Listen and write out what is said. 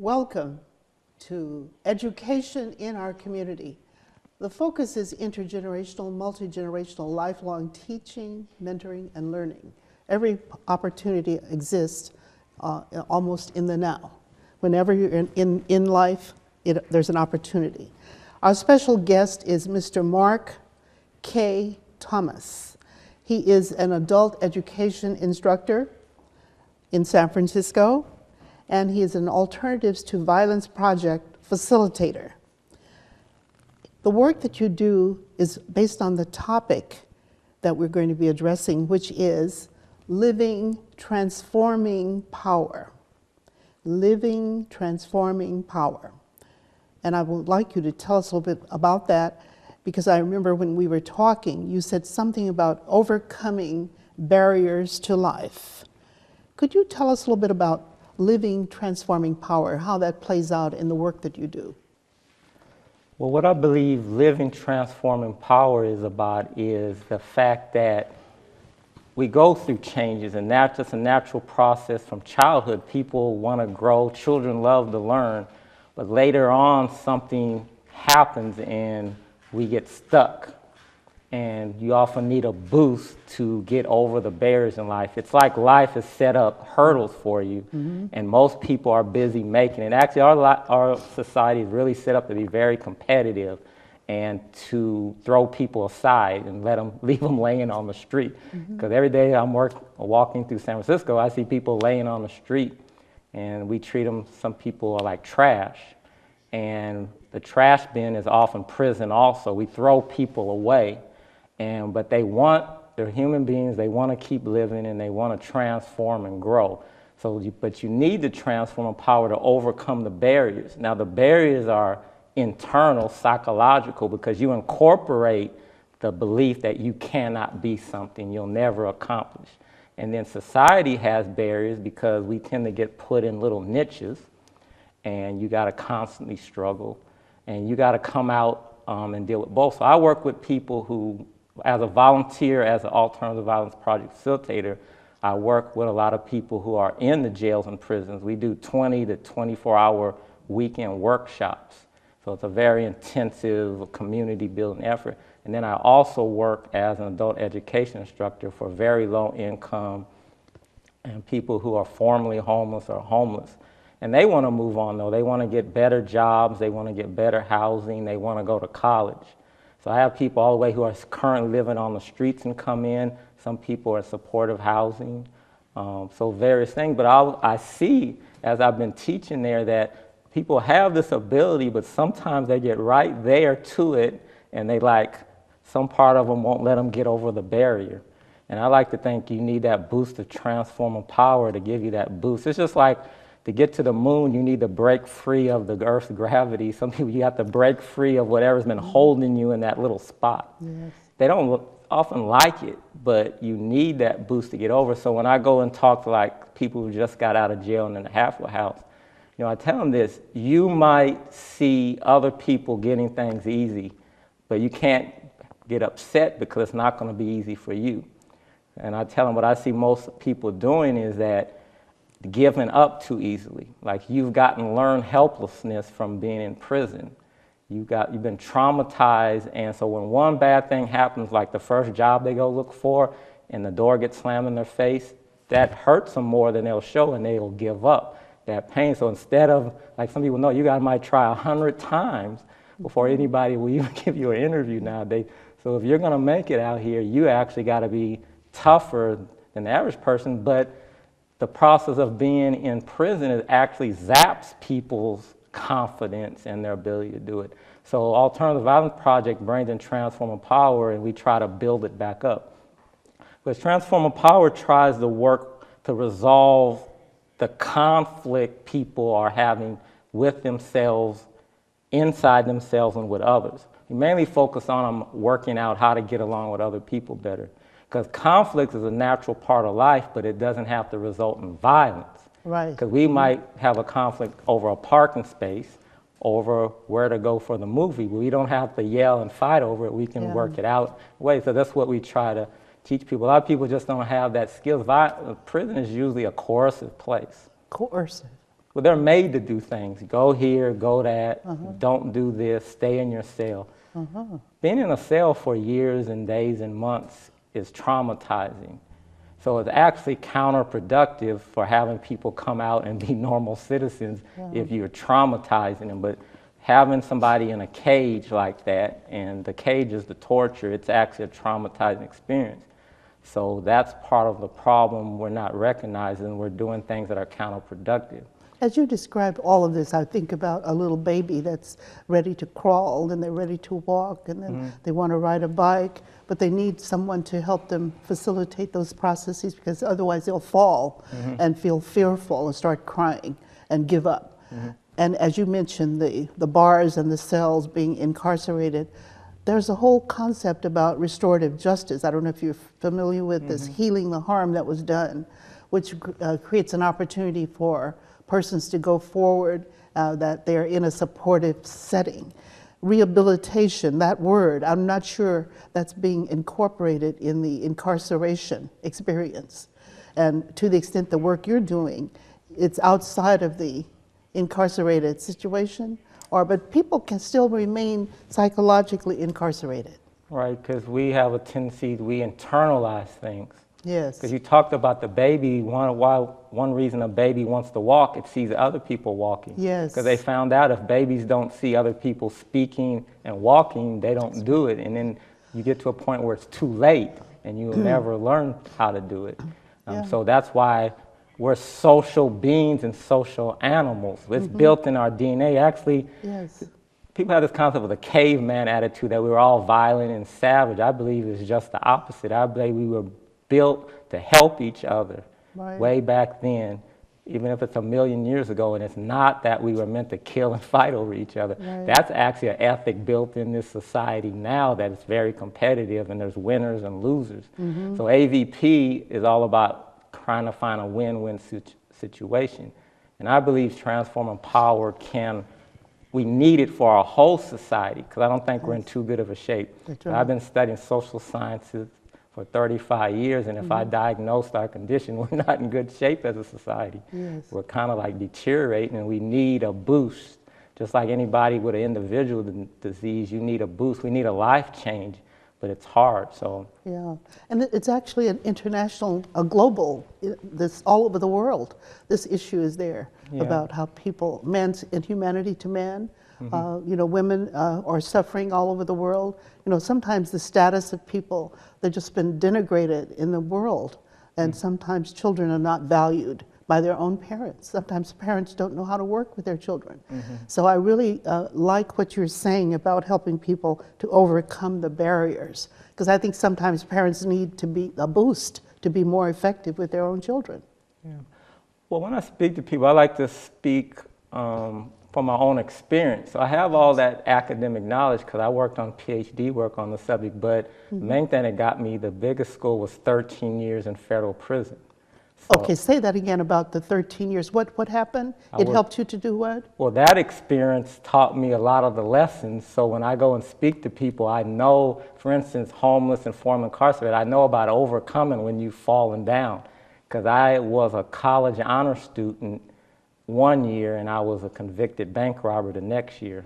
Welcome to Education in Our Community. The focus is intergenerational, multi-generational, lifelong teaching, mentoring, and learning. Every opportunity exists almost in the now. Whenever you're in life, there's an opportunity. Our special guest is Mr. Mark K. Thomas. He is an adult education instructor in San Francisco, and he is an Alternatives to Violence Project facilitator. The work that you do is based on the topic that we're going to be addressing, which is living, transforming power. Living, transforming power. And I would like you to tell us a little bit about that, because I remember when we were talking, you said something about overcoming barriers to life. Could you tell us a little bit about living, transforming power, how that plays out in the work that you do? Well, what I believe living, transforming power is about is the fact that we go through changes, and that's just a natural process from childhood. People want to grow, children love to learn, but later on something happens and we get stuck. And you often need a boost to get over the barriers in life. It's like life has set up hurdles for you, and most people are busy making it. Actually, our society is really set up to be very competitive and to throw people aside and leave them laying on the street. Because every day I'm walking through San Francisco, I see people laying on the street, and we treat them, some people are like trash. And the trash bin is often prison also. We throw people away. But they're human beings, they want to keep living, and they want to transform and grow. But you need to transform a power to overcome the barriers. Now, the barriers are internal, psychological, because you incorporate the belief that you cannot be something, you'll never accomplish. And then society has barriers because we tend to get put in little niches, and you got to constantly struggle, and you got to come out and deal with both. So I work with people who, as a volunteer, as an Alternative Violence Project facilitator, I work with a lot of people who are in the jails and prisons. We do 20 to 24-hour weekend workshops. So it's a very intensive community building effort. And then I also work as an adult education instructor for very low income and people who are formerly homeless or homeless. And they want to move on, though. They want to get better jobs, they want to get better housing, they want to go to college. So I have people all the way who are currently living on the streets and come in. Some people are in supportive housing, so various things. But I see, as I've been teaching there, that people have this ability, but sometimes they get right there to it, and some part of them won't let them get over the barrier. And I like to think you need that boost of transforming power to give you that boost. It's just like, to get to the moon, you need to break free of the Earth's gravity. Some people, you have to break free of whatever's been holding you in that little spot. Yes. They don't often like it, but you need that boost to get over. So when I go and talk to people who just got out of jail and in the halfway house, I tell them this: you might see other people getting things easy, but you can't get upset because it's not going to be easy for you. And I tell them what I see most people doing is that giving up too easily. Like, you've learned helplessness from being in prison. You've been traumatized, and so when one bad thing happens, like the first job they go look for, and the door gets slammed in their face, that hurts them more than they'll show, and they'll give up that pain. So instead of, like some people know, you might try 100 times before anybody will even give you an interview nowadays. So if you're gonna make it out here, you actually gotta be tougher than the average person, but the process of being in prison actually zaps people's confidence and their ability to do it. So Alternative Violence Project brings in transforming power, and we try to build it back up. Because transforming power tries to work to resolve the conflict people are having with themselves, inside themselves, and with others. We mainly focus on working out how to get along with other people better. Because conflict is a natural part of life, but it doesn't have to result in violence. Right. Because we might have a conflict over a parking space, over where to go for the movie. We don't have to yell and fight over it. We can work it out. So that's what we try to teach people. A lot of people just don't have that skill. Prison is usually a coercive place. Coercive. well, they're made to do things. Go here, go that, don't do this, stay in your cell. Being in a cell for years and days and months is traumatizing. So it's actually counterproductive for having people come out and be normal citizens if you're traumatizing them. But having somebody in a cage like that, and the cage is the torture, it's actually a traumatizing experience. So that's part of the problem we're not recognizing. We're doing things that are counterproductive. As you described all of this, I think about a little baby that's ready to crawl, and they're ready to walk, and then they want to ride a bike, but they need someone to help them facilitate those processes, because otherwise they'll fall and feel fearful and start crying and give up. And as you mentioned, the bars and the cells being incarcerated, there's a whole concept about restorative justice. I don't know if you're familiar with this, healing the harm that was done, which creates an opportunity for persons to go forward, that they're in a supportive setting. Rehabilitation, that word, I'm not sure that's being incorporated in the incarceration experience. And to the extent the work you're doing, it's outside of the incarcerated situation, but people can still remain psychologically incarcerated. Right, because we have a tendency, we internalize things. Yes. Because you talked about the baby, one reason a baby wants to walk, it sees other people walking. Yes. Because they found out if babies don't see other people speaking and walking, they don't do it. And then you get to a point where it's too late and you'll never learn how to do it. So that's why we're social beings and social animals. It's built in our DNA. Actually, people have this concept of the caveman attitude that we were all violent and savage. I believe it's just the opposite. I believe we were built to help each other way back then, even if it's 1,000,000 years ago, and it's not that we were meant to kill and fight over each other. That's actually an ethic built in this society now that it's very competitive and there's winners and losers. So AVP is all about trying to find a win-win situation. And I believe transforming power we need it for our whole society, because I don't think we're in too good of a shape. I've been studying social sciences for 35 years, and if I diagnosed our condition, we're not in good shape as a society. We're kind of like deteriorating, and we need a boost. Just like anybody with an individual disease, you need a boost. We need a life change, but it's hard. So and it's actually an international, a global, this all over the world. This issue is there about how people, man's inhumanity to man. Women are suffering all over the world. Sometimes the status of people, they've just been denigrated in the world, and sometimes children are not valued by their own parents. Sometimes parents don't know how to work with their children. So I really like what you're saying about helping people to overcome the barriers, because I think sometimes parents need to be a boost to be more effective with their own children. Well, when I speak to people, I like to speak from my own experience. So I have all that academic knowledge because I worked on PhD work on the subject, but the main thing that got me the biggest school was 13 years in federal prison. So, okay, say that again about the 13 years. What happened? It helped you to do what? Well, that experience taught me a lot of the lessons. So when I go and speak to people, I know, for instance, homeless and former incarcerated, I know about overcoming when you've fallen down. Because I was a college honor student one year, and I was a convicted bank robber the next year.